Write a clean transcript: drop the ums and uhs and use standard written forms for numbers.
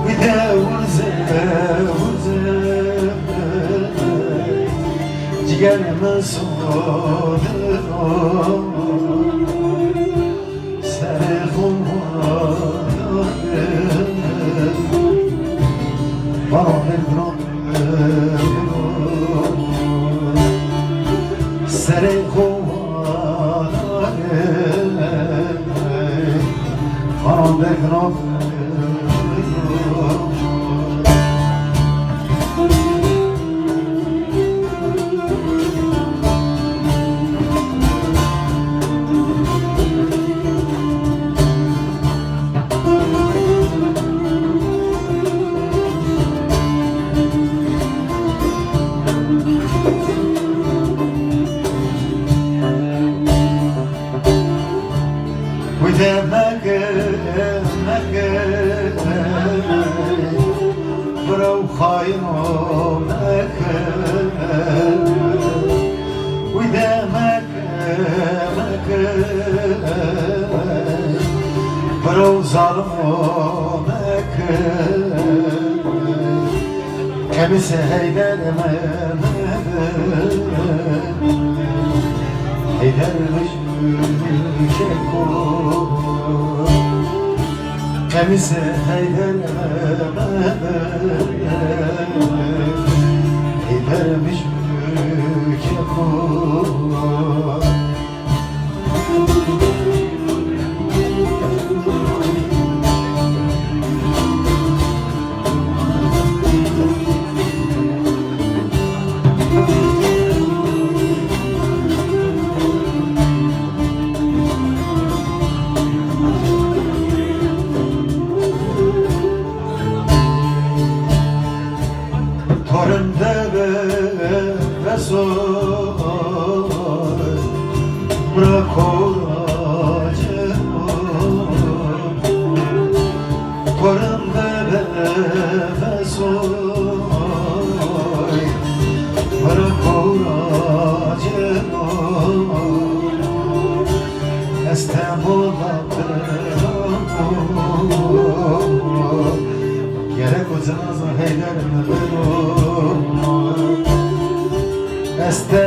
وده وزه ciğerime soğudu seni kummadım bana seni kummadım bana وده مكان برو خاينو مكان وده مكان برو ظالمو مكان كمسه هيدر هيدر مش كمسه هيدر هيدر مش Torunda ve soy bırak oracı Torunda ve soy bırak oracı İstanbul'da gerek o zaman heyder mi Este